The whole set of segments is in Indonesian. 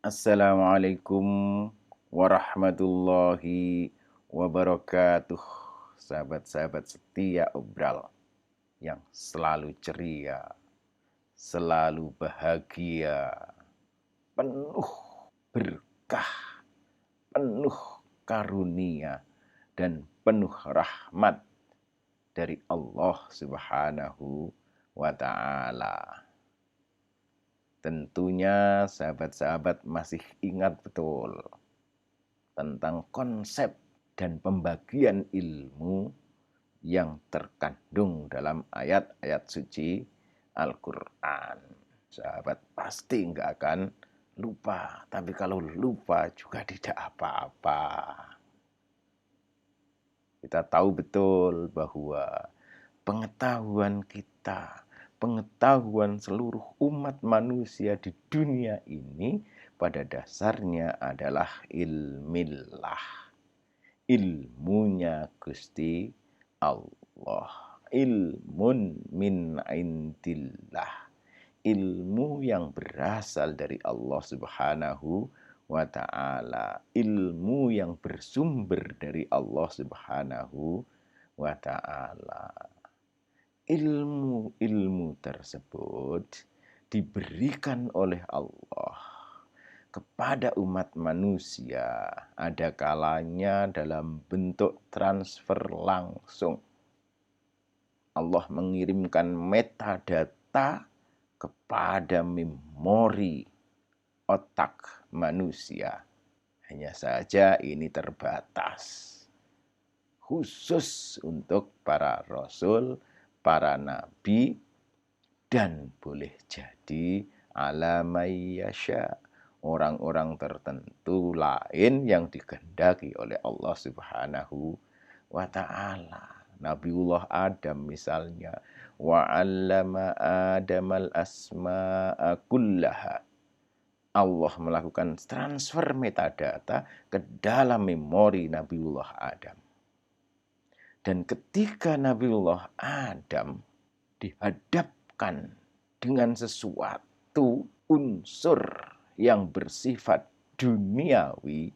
Assalamualaikum warahmatullahi wabarakatuh. Sahabat-sahabat setia obral yang selalu ceria, selalu bahagia, penuh berkah, penuh karunia, dan penuh rahmat dari Allah Subhanahu wa Ta'ala. Tentunya sahabat-sahabat masih ingat betul tentang konsep dan pembagian ilmu yang terkandung dalam ayat-ayat suci Al-Quran. Sahabat pasti nggak akan lupa, tapi kalau lupa juga tidak apa-apa. Kita tahu betul bahwa pengetahuan kita, pengetahuan seluruh umat manusia di dunia ini pada dasarnya adalah ilmillah. Ilmunya Gusti Allah. Ilmun min indillah. Ilmu yang berasal dari Allah Subhanahu wa Ta'ala. Ilmu yang bersumber dari Allah Subhanahu wa Ta'ala. Ilmu-ilmu tersebut diberikan oleh Allah kepada umat manusia, ada kalanya dalam bentuk transfer langsung. Allah mengirimkan metadata kepada memori otak manusia. Hanya saja ini terbatas. Khusus untuk para rasul, para nabi, dan boleh jadi alamayasya, orang-orang tertentu lain yang dikehendaki oleh Allah Subhanahu wa Ta'ala. Nabiullah Adam misalnya, wa 'allama Adamal asma'a kullaha. Allah melakukan transfer metadata ke dalam memori Nabiullah Adam. Dan ketika Nabiullah Adam dihadapkan dengan sesuatu unsur yang bersifat duniawi,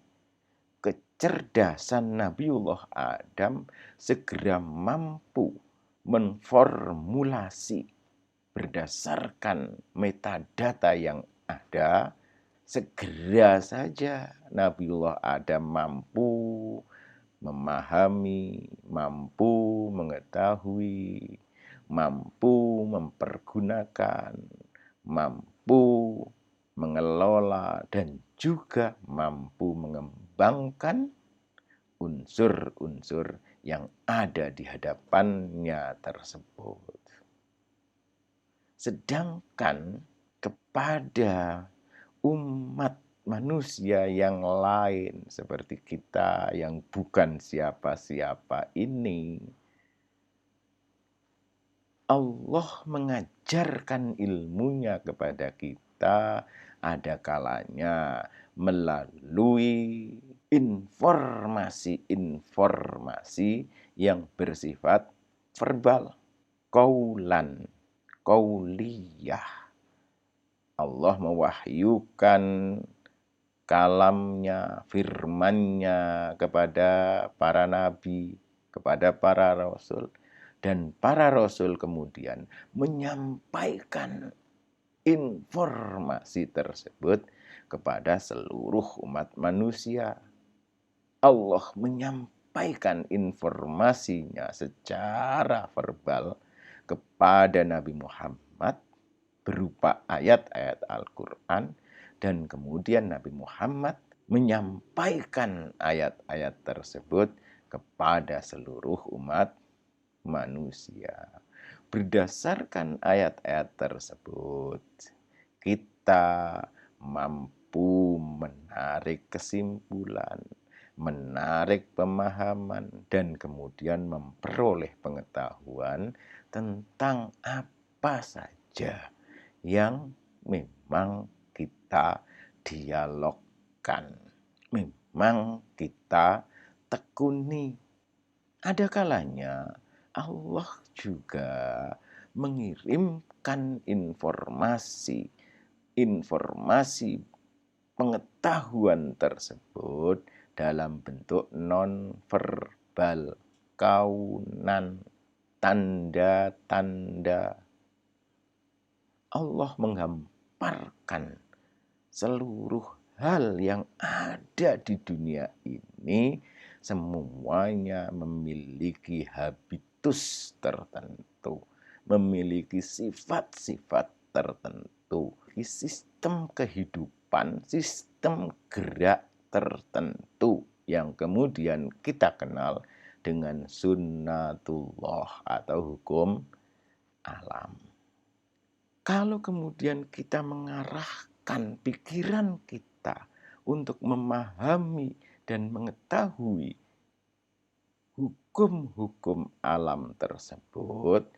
kecerdasan Nabiullah Adam segera mampu menformulasi berdasarkan metadata yang ada. Segera saja Nabiullah Adam mampu memahami, mampu mengetahui, mampu mempergunakan, mampu mengelola, dan juga mampu mengembangkan unsur-unsur yang ada di hadapannya tersebut. Sedangkan kepada umat manusia yang lain seperti kita yang bukan siapa-siapa ini, Allah mengajarkan ilmunya kepada kita ada kalanya melalui informasi-informasi yang bersifat verbal, qaulan, qauliyah. Allah mewahyukan kalamnya, firmannya kepada para nabi, kepada para rasul. Dan para rasul kemudian menyampaikan informasi tersebut kepada seluruh umat manusia. Allah menyampaikan informasinya secara verbal kepada Nabi Muhammad berupa ayat-ayat Al-Quran, dan kemudian Nabi Muhammad menyampaikan ayat-ayat tersebut kepada seluruh umat manusia. Berdasarkan ayat-ayat tersebut, kita mampu menarik kesimpulan, menarik pemahaman, dan kemudian memperoleh pengetahuan tentang apa saja yang memang kita dialogkan, memang kita tekuni. Ada kalanya Allah juga mengirimkan informasi pengetahuan tersebut dalam bentuk non-verbal, kaunan, tanda-tanda. Allah menggambarkan seluruh hal yang ada di dunia ini semuanya memiliki habitus tertentu, memiliki sifat-sifat tertentu, sistem kehidupan, sistem gerak tertentu yang kemudian kita kenal dengan sunnatullah atau hukum alam. Kalau kemudian kita mengarahkan pikiran kita untuk memahami dan mengetahui hukum-hukum alam tersebut,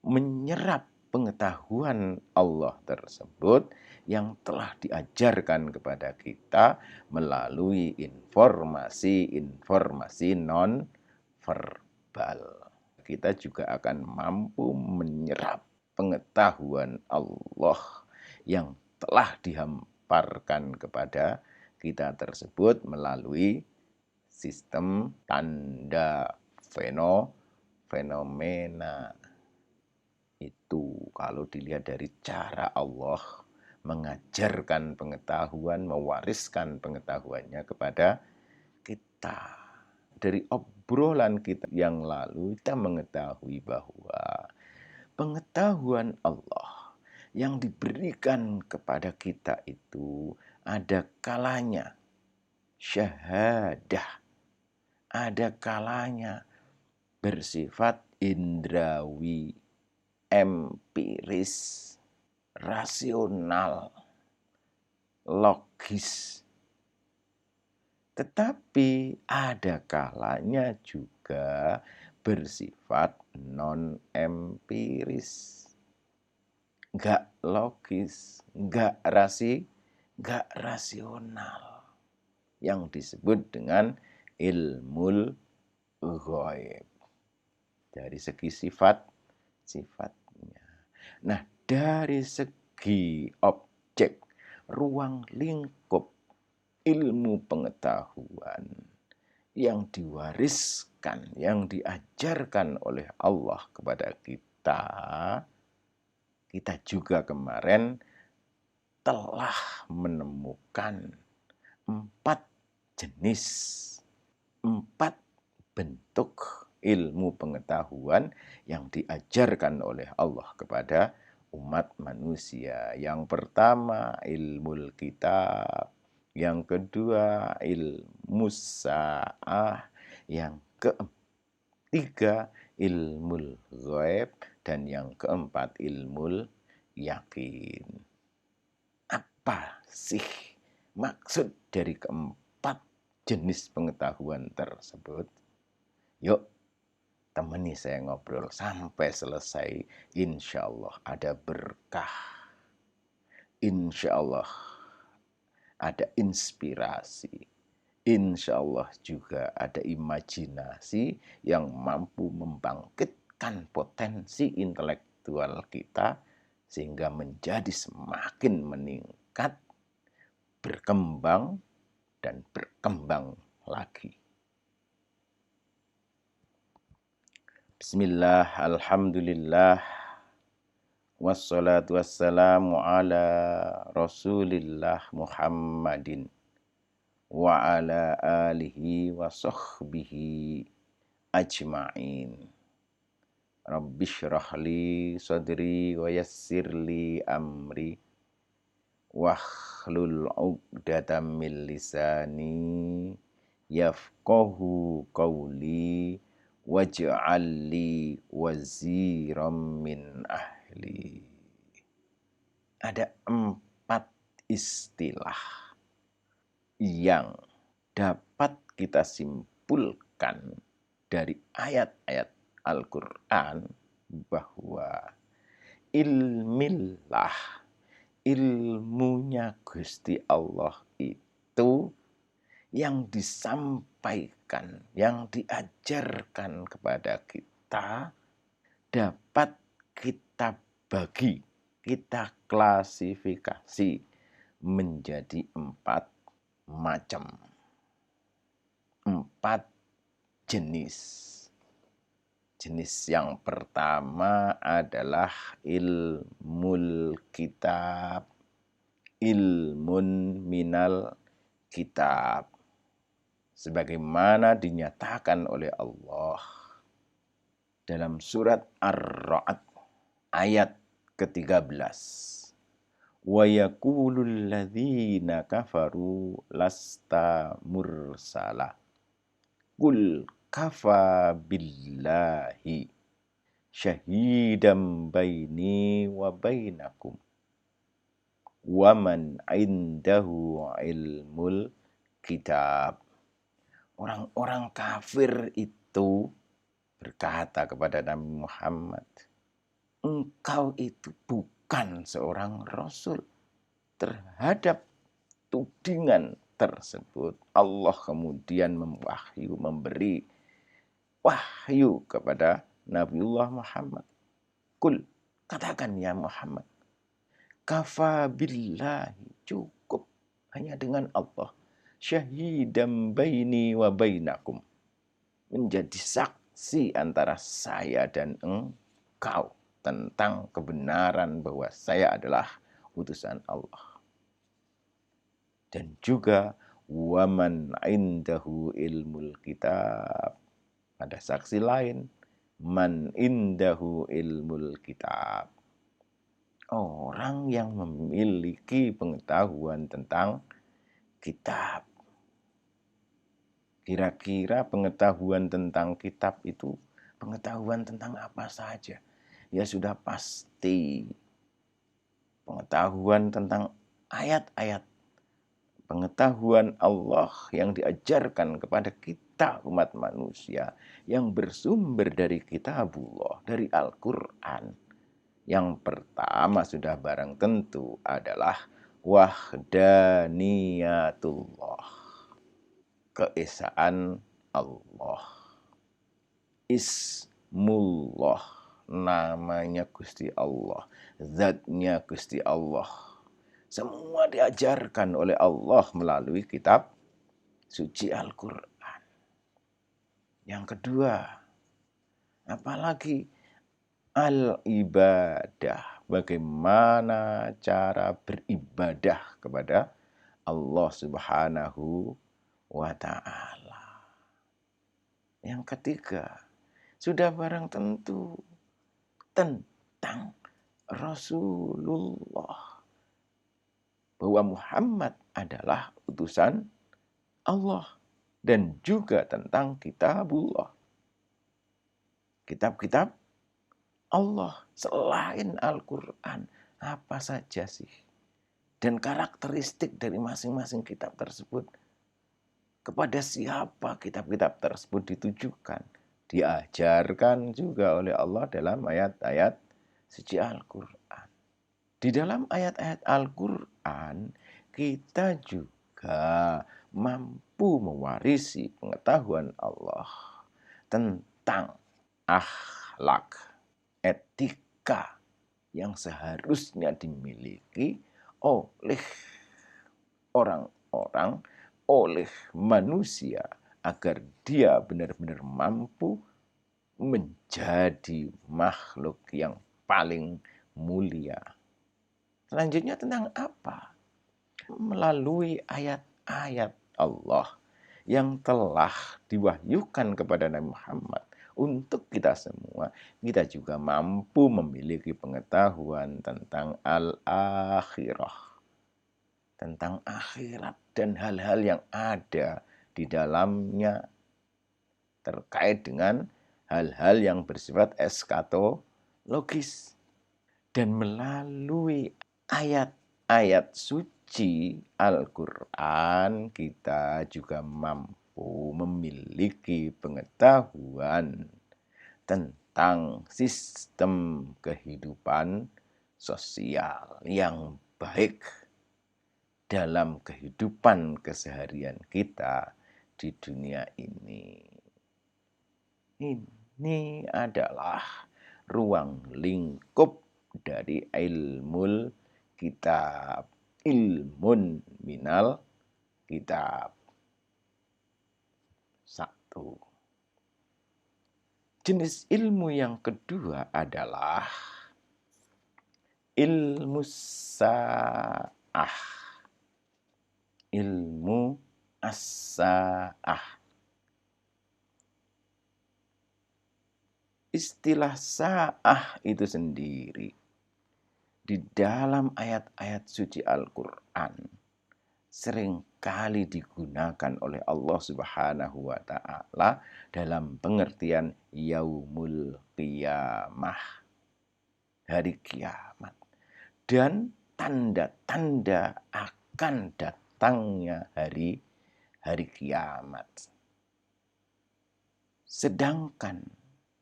menyerap pengetahuan Allah tersebut yang telah diajarkan kepada kita melalui informasi-informasi non-verbal. Kita juga akan mampu menyerap pengetahuan Allah yang telah dihamparkan kepada kita tersebut melalui sistem tanda fenomena. Itu kalau dilihat dari cara Allah mengajarkan pengetahuan, mewariskan pengetahuannya kepada kita. Dari obrolan kita yang lalu, kita mengetahui bahwa pengetahuan Allah yang diberikan kepada kita itu ada kalanya syahadah, ada kalanya bersifat indrawi, empiris, rasional, logis. Tetapi ada kalanya juga bersifat non-empiris. Nggak logis, nggak rasional. Yang disebut dengan ilmul ghaib. Dari segi sifatnya. Nah, dari segi objek, ruang lingkup ilmu pengetahuan yang diwariskan, yang diajarkan oleh Allah kepada kita, kita juga kemarin telah menemukan 4 jenis, 4 bentuk ilmu pengetahuan yang diajarkan oleh Allah kepada umat manusia. Yang pertama ilmu kitab, yang kedua ilmu sa'ah, yang ketiga ilmu ghaib, dan yang keempat ilmu yakin. Apa sih maksud dari keempat jenis pengetahuan tersebut? Yuk, temani saya ngobrol sampai selesai. Insya Allah ada berkah. Insya Allah ada inspirasi. Insya Allah juga ada imajinasi yang mampu membangkitkan potensi intelektual kita sehingga menjadi semakin meningkat, berkembang, dan berkembang lagi. Bismillah, alhamdulillah, wassalatu wassalamu ala rasulillah Muhammadin wa ala alihi wa sahbihi ajma'in. Rabbi syrah li sadri wa yassir li amri wahlul 'uqdatam min lisani yafqahu qawli waj'al li waziram min ahli. Ada 4 istilah yang dapat kita simpulkan dari ayat-ayat Al-Quran bahwa ilmillah, ilmunya Gusti Allah itu yang disampaikan, yang diajarkan kepada kita dapat kita bagi, kita klasifikasi menjadi 4 macam, 4 jenis. Jenis yang pertama adalah ilmul kitab, ilmun minal kitab, sebagaimana dinyatakan oleh Allah dalam surat Ar-Ra'd ayat ke-13. Wa yaqulul ladzina kafaru lasta mursala qul kafa billahi syahidam baini wa bainakum wa man indahu ilmul kitab. Orang-orang kafir itu berkata kepada Nabi Muhammad, engkau itu bukan seorang rasul. Terhadap tudingan tersebut, Allah kemudian memberi wahyu kepada Nabiullah Muhammad. Kul, katakan ya Muhammad, kafa billahi, cukup hanya dengan Allah, syahidam baini wa bainakum, menjadi saksi antara saya dan engkau tentang kebenaran bahwa saya adalah utusan Allah. Dan juga waman indahu ilmul kitab, ada saksi lain, man indahu ilmul kitab, orang yang memiliki pengetahuan tentang kitab. Kira-kira pengetahuan tentang kitab itu pengetahuan tentang apa saja? Ya sudah pasti pengetahuan tentang ayat-ayat, pengetahuan Allah yang diajarkan kepada kita umat manusia yang bersumber dari kitabullah, dari Al-Quran. Yang pertama sudah barang tentu adalah wahdaniyatullah, keesaan Allah. Ismullah, namanya Gusti Allah, zatnya Gusti Allah. Semua diajarkan oleh Allah melalui kitab suci Al-Quran. Yang kedua, apalagi al-ibadah, bagaimana cara beribadah kepada Allah Subhanahu wa ta'ala. Yang ketiga, sudah barang tentu tentang Rasulullah, bahwa Muhammad adalah utusan Allah, dan juga tentang kitabullah, kitab-kitab Allah selain Al-Quran, apa saja sih? Dan karakteristik dari masing-masing kitab tersebut, kepada siapa kitab-kitab tersebut ditujukan, diajarkan juga oleh Allah dalam ayat-ayat suci Al-Quran. Di dalam ayat-ayat Al-Quran, kita juga mampu mewarisi pengetahuan Allah tentang akhlak, etika yang seharusnya dimiliki oleh orang-orang, oleh manusia, agar dia benar-benar mampu menjadi makhluk yang paling mulia. Selanjutnya tentang apa? Melalui ayat-ayat Allah yang telah diwahyukan kepada Nabi Muhammad untuk kita semua, kita juga mampu memiliki pengetahuan tentang al-akhirah, tentang akhirat dan hal-hal yang ada di dalamnya terkait dengan hal-hal yang bersifat eskatologis. Dan melalui ayat-ayat suci Al-Quran, kita juga mampu memiliki pengetahuan tentang sistem kehidupan sosial yang baik dalam kehidupan keseharian kita di dunia ini. Ini adalah ruang lingkup dari ilmu kitab, ilmun minal kitab. Satu. Jenis ilmu yang kedua adalah ilmu sa'ah. Ilmu as-sa'ah. Istilah sa'ah itu sendiri di dalam ayat-ayat suci Al-Quran seringkali digunakan oleh Allah Subhanahu wa taala dalam pengertian yaumul qiyamah, hari kiamat, dan tanda-tanda akan datangnya hari kiamat. Sedangkan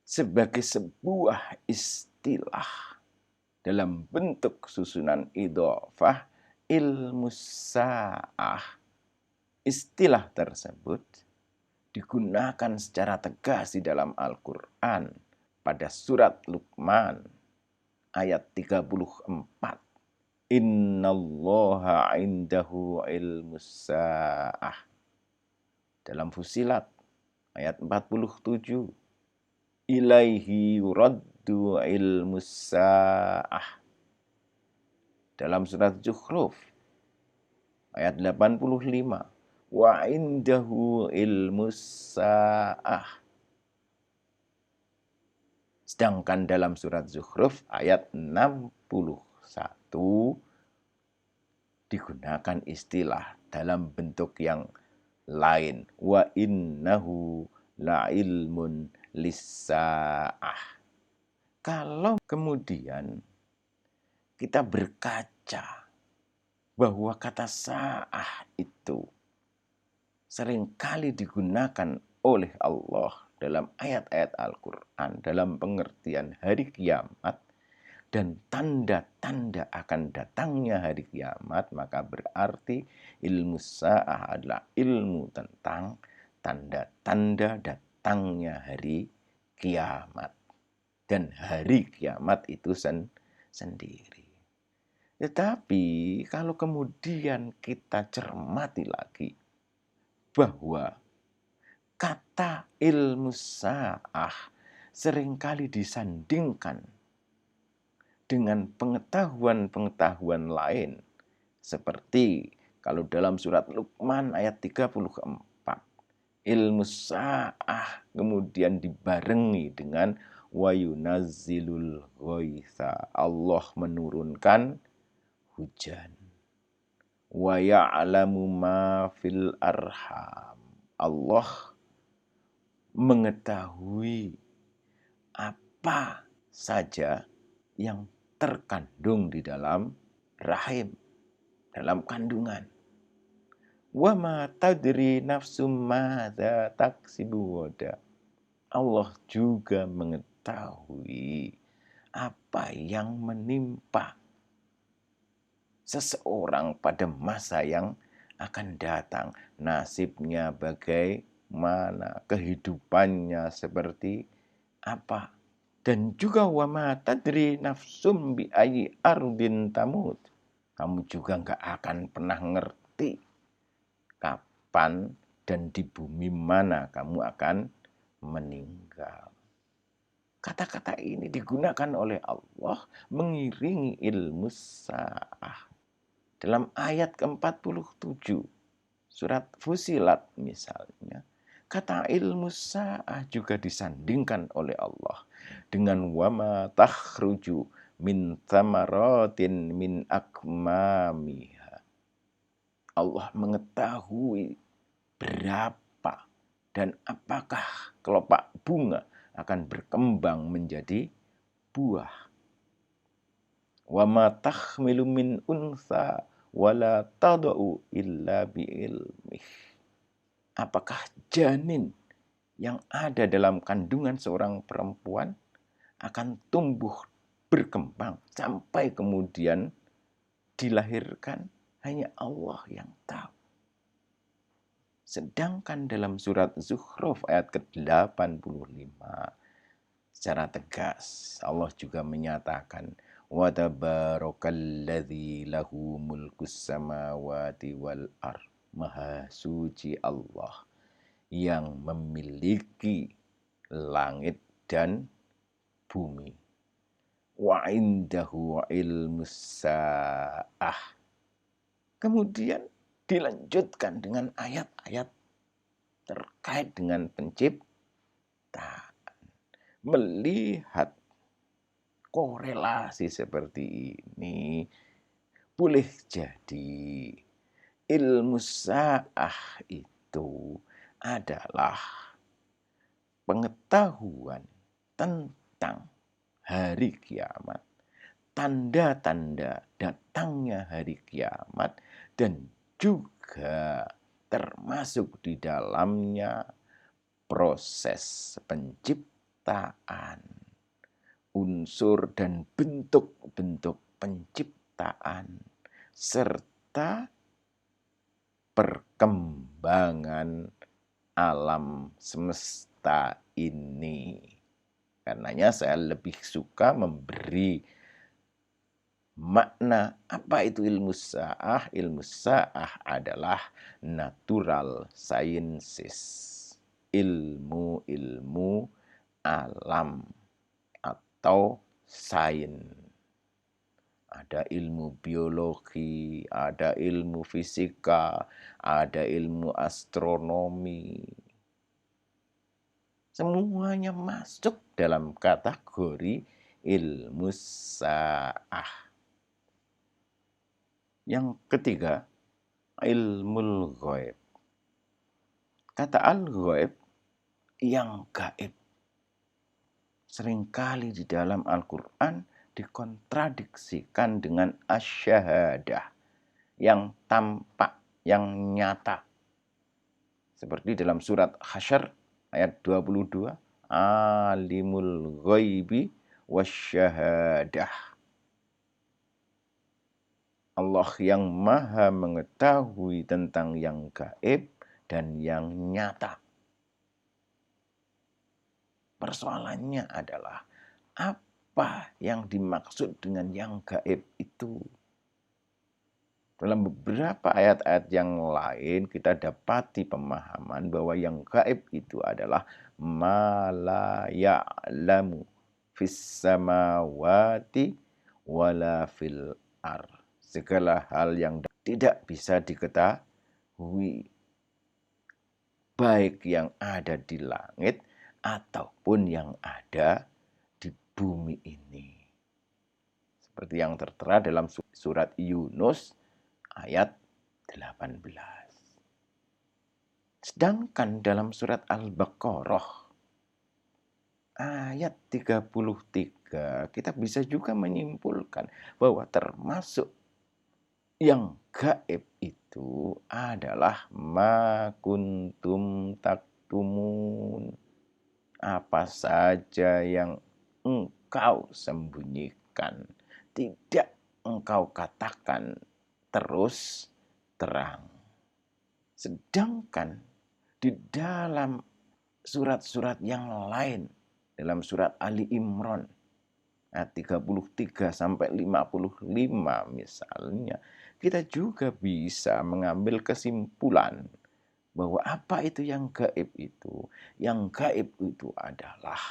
sebagai sebuah istilah dalam bentuk susunan idhofah, ilmu sa'ah, istilah tersebut digunakan secara tegas di dalam Al-Quran pada surat Luqman ayat 34. Innallaha indahu ilmu sa'ah. Dalam Fusilat ayat 47. Ilaihi yuraddu ilmu sa'ah. Dalam surat Zukhruf ayat 85. Wa indahu ilmu sa'ah. Sedangkan dalam surat Zukhruf ayat 61 digunakan istilah dalam bentuk yang lain. Wa innahu la ilmun lis-sa'ah. Kalau kemudian kita berkaca bahwa kata sa'ah itu seringkali digunakan oleh Allah dalam ayat-ayat Al-Quran dalam pengertian hari kiamat dan tanda-tanda akan datangnya hari kiamat, maka berarti ilmu sa'ah adalah ilmu tentang tanda-tanda datangnya hari kiamat. Dan hari kiamat itu sendiri. Tetapi kalau kemudian kita cermati lagi bahwa kata ilmu sa'ah seringkali disandingkan dengan pengetahuan-pengetahuan lain. Seperti kalau dalam surat Luqman ayat 34. Ilmu sa'ah kemudian dibarengi dengan wa yunazzilul ghaitha. Allah menurunkan hujan. Wa ya'lamu ma fil arham. Allah mengetahui apa saja yang terkandung di dalam rahim, dalam kandungan. Wa ma tadri nafsum madza taksibu ghadan. Allah juga mengetahui apa yang menimpa seseorang pada masa yang akan datang. Nasibnya bagaimana, kehidupannya seperti apa. Dan juga wa ma tadri nafsum bi ayyi ardin tamut. Kamu juga enggak akan pernah ngerti kapan dan di bumi mana kamu akan meninggal. Kata-kata ini digunakan oleh Allah mengiringi ilmu sa'ah. Dalam ayat ke-47 surat Fusilat misalnya, kata ilmu sa'ah juga disandingkan oleh Allah dengan wama takhruju min thamaratin min akmamiha. Allah mengetahui berapa dan apakah kelopak bunga akan berkembang menjadi buah. Wa ma tahmilu min unsa wala tada'u illa bi'ilmih. Apakah janin yang ada dalam kandungan seorang perempuan akan tumbuh berkembang sampai kemudian dilahirkan, hanya Allah yang tahu. Sedangkan dalam surat Zukhruf ayat ke-85 secara tegas Allah juga menyatakan Wa tabarakalladzi lahu mulkus samawati wal ard. Maha suci Allah yang memiliki langit dan bumi. Wa indahu ilmus sa'ah. Kemudian dilanjutkan dengan ayat-ayat terkait dengan penciptaan. Melihat korelasi seperti ini, boleh jadi ilmu sa'ah itu adalah pengetahuan tentang hari kiamat, tanda-tanda datangnya hari kiamat, dan juga termasuk di dalamnya proses penciptaan, unsur dan bentuk-bentuk penciptaan, serta perkembangan alam semesta ini. Karenanya saya lebih suka memberi makna apa itu ilmu sa'ah. Ilmu sa'ah adalah natural sciences, ilmu-ilmu alam atau sains. Ada ilmu biologi, ada ilmu fisika, ada ilmu astronomi. Semuanya masuk dalam kategori ilmu sa'ah. Yang ketiga, ilmu ghaib. Kata al-ghaib, yang gaib, seringkali di dalam Al-Quran dikontradiksikan dengan asyahadah, yang tampak, yang nyata. Seperti dalam surat Hasyr ayat 22, alimul ghaibi wasyahadah. Allah yang maha mengetahui tentang yang gaib dan yang nyata. Persoalannya adalah apa yang dimaksud dengan yang gaib itu? Dalam beberapa ayat-ayat yang lain kita dapati pemahaman bahwa yang gaib itu adalah ma la ya'lamu fis samawati wala fil ar. Segala hal yang tidak bisa diketahui, baik yang ada di langit ataupun yang ada di bumi ini. Seperti yang tertera dalam surat Yunus ayat 18. Sedangkan dalam surat Al-Baqarah ayat 33 kita bisa juga menyimpulkan bahwa termasuk yang gaib itu adalah ma kuntum taktumun. Apa saja yang engkau sembunyikan, tidak engkau katakan terus terang. Sedangkan di dalam surat-surat yang lain, dalam surat Ali Imran ayat 33 sampai 55 misalnya, kita juga bisa mengambil kesimpulan bahwa apa itu yang gaib itu? Yang gaib itu adalah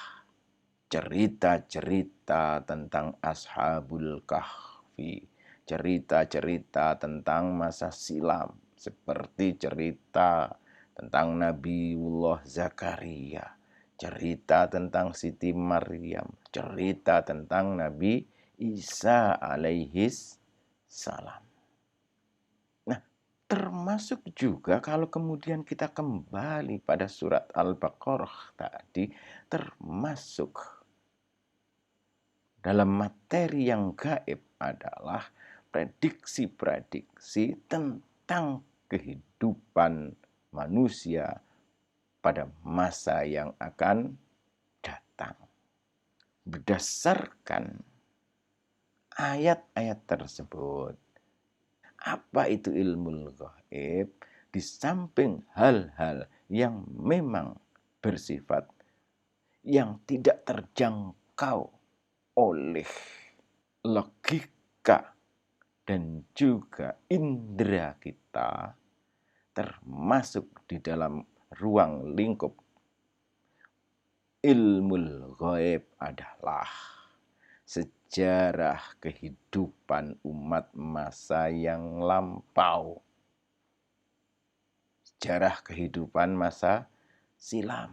cerita-cerita tentang Ashabul Kahfi, cerita-cerita tentang masa silam, seperti cerita tentang Nabiullah Zakaria, cerita tentang Siti Maryam, cerita tentang Nabi Isa alaihis salam. Termasuk juga kalau kemudian kita kembali pada surat Al-Baqarah tadi, termasuk dalam materi yang gaib adalah prediksi-prediksi tentang kehidupan manusia pada masa yang akan datang. Berdasarkan ayat-ayat tersebut, apa itu ilmu gaib? Di samping hal-hal yang memang bersifat yang tidak terjangkau oleh logika dan juga indera kita, termasuk di dalam ruang lingkup ilmu ghaib, adalah sejarah kehidupan umat masa yang lampau, sejarah kehidupan masa silam.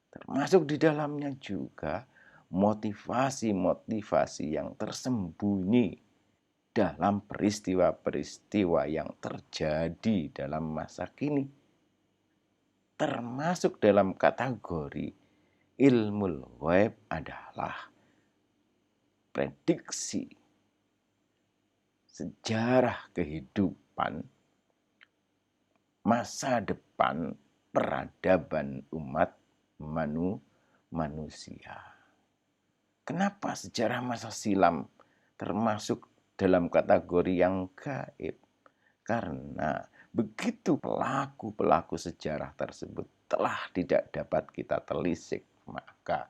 Termasuk di dalamnya juga motivasi-motivasi yang tersembunyi dalam peristiwa-peristiwa yang terjadi dalam masa kini. Termasuk dalam kategori ilmu ghaib adalah prediksi sejarah kehidupan masa depan peradaban umat manusia. Kenapa sejarah masa silam termasuk dalam kategori yang gaib? Karena begitu pelaku-pelaku sejarah tersebut telah tidak dapat kita telisik, maka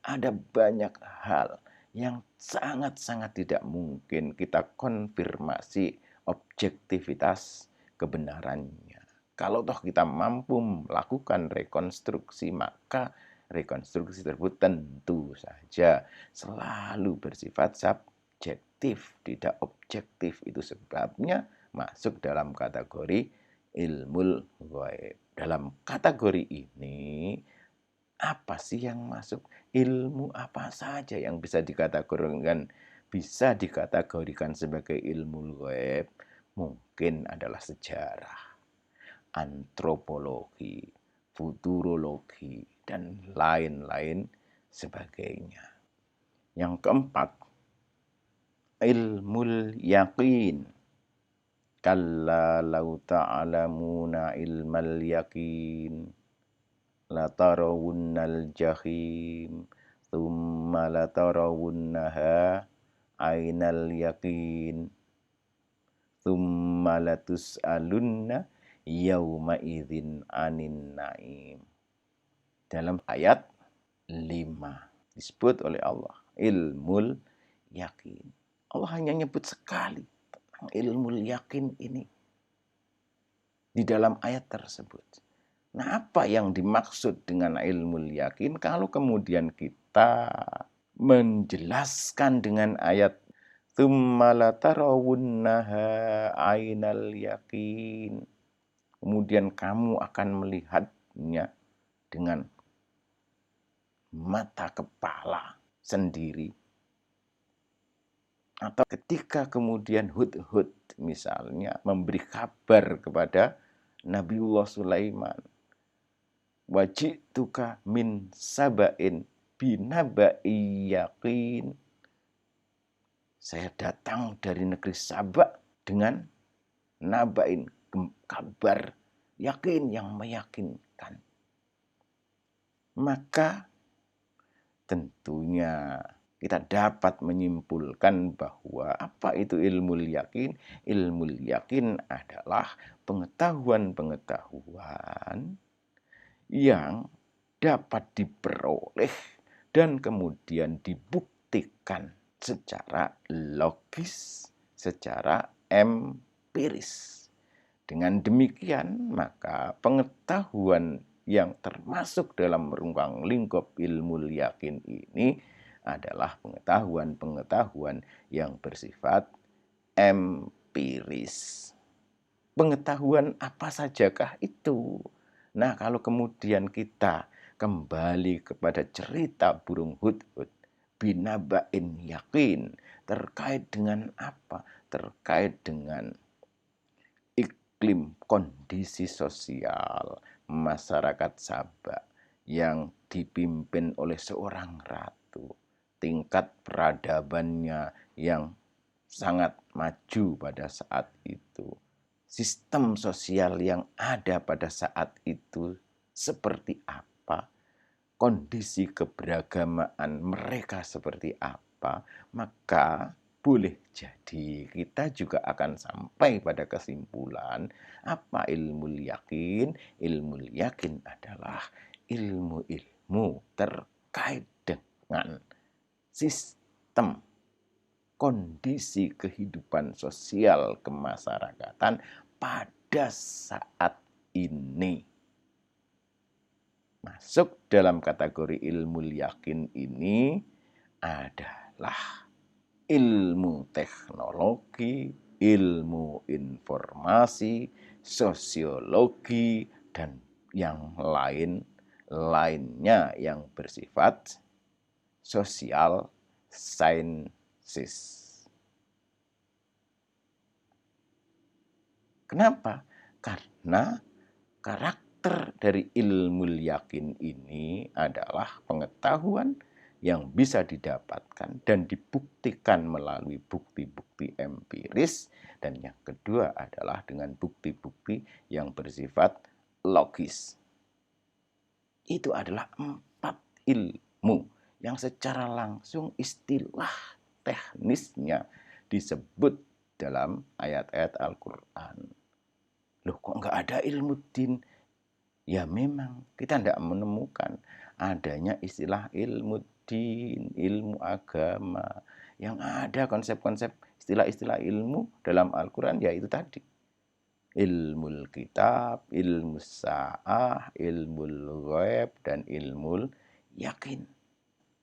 ada banyak hal yang sangat-sangat tidak mungkin kita konfirmasi objektivitas kebenarannya. Kalau toh kita mampu melakukan rekonstruksi, maka rekonstruksi tersebut tentu saja selalu bersifat subjektif, tidak objektif. Itu sebabnya masuk dalam kategori ilmu ghaib. Dalam kategori ini, apa sih yang masuk? Ilmu apa saja yang bisa dikategorikan sebagai ilmu ghaib? Mungkin adalah sejarah, antropologi, futurologi, dan lain-lain sebagainya. Yang keempat, ilmu yaqin. Kalla lau ta'lamuna ilmal yaqin latarawunnal jahim thumma latarawunnaha ainal yaqin thumma latus'alunna yawma idzin anin naim. Dalam ayat 5 disebut oleh Allah ilmul yakin. Allah hanya nyebut sekali tentang ilmul yakin ini di dalam ayat tersebut. Nah, apa yang dimaksud dengan ilmul yakin? Kalau kemudian kita menjelaskan dengan ayat tsumma latarawunnaha ainal yakin, kemudian kamu akan melihatnya dengan mata kepala sendiri. Atau ketika kemudian Hudhud misalnya memberi kabar kepada Nabiullah Sulaiman, wajituka min sabain binabai yaqin, saya datang dari negeri Sabak dengan nabain, kabar yakin yang meyakinkan. Maka tentunya kita dapat menyimpulkan bahwa apa itu ilmu yakin? Ilmu yakin adalah pengetahuan-pengetahuan yang dapat diperoleh dan kemudian dibuktikan secara logis, secara empiris. Dengan demikian, maka pengetahuan yang termasuk dalam ruang lingkup ilmu yakin ini adalah pengetahuan-pengetahuan yang bersifat empiris. Pengetahuan apa sajakah itu? Nah, kalau kemudian kita kembali kepada cerita burung Hudhud, binabain yakin, terkait dengan apa? Terkait dengan iklim, kondisi sosial masyarakat Sabak yang dipimpin oleh seorang ratu. Tingkat peradabannya yang sangat maju pada saat itu. Sistem sosial yang ada pada saat itu seperti apa? Kondisi keberagamaan mereka seperti apa? Maka boleh jadi kita juga akan sampai pada kesimpulan apa ilmu yakin? Ilmu yakin adalah ilmu-ilmu terkait dengan sistem kondisi kehidupan sosial kemasyarakatan pada saat ini. Masuk dalam kategori ilmu yakin ini adalah ilmu teknologi, ilmu informasi, sosiologi, dan yang lainnya yang bersifat sosial sciences. Kenapa? Karena karakter dari ilmu yakin ini adalah pengetahuan yang bisa didapatkan dan dibuktikan melalui bukti-bukti empiris, dan yang kedua adalah dengan bukti-bukti yang bersifat logis. Itu adalah 4 ilmu yang secara langsung istilah teknisnya disebut dalam ayat-ayat Al-Quran. Loh, kok nggak ada ilmu din? Ya memang kita tidak menemukan adanya istilah ilmu din, ilmu agama. Yang ada konsep-konsep istilah-istilah ilmu dalam Al-Quran ya itu tadi. Ilmu kitab, ilmu sa'ah, ilmu ghaib, dan ilmu yakin.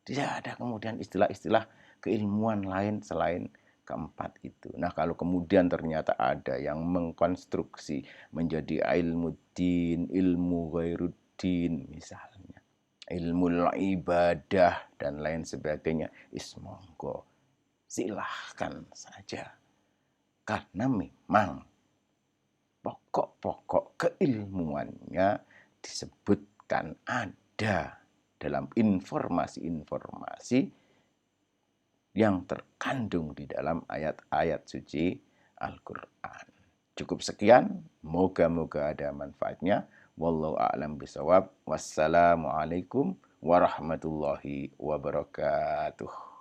Tidak ada kemudian istilah-istilah keilmuan lain selain keempat itu. Nah, kalau kemudian ternyata ada yang mengkonstruksi menjadi ilmu din, ilmu ghairuddin misalnya, ilmu ibadah dan lain sebagainya, monggo silahkan saja. Karena memang pokok-pokok keilmuannya disebutkan ada dalam informasi-informasi yang terkandung di dalam ayat-ayat suci Al-Quran. Cukup sekian, moga-moga ada manfaatnya. Wallahu a'lam bishawab. Wassalamualaikum warahmatullahi wabarakatuh.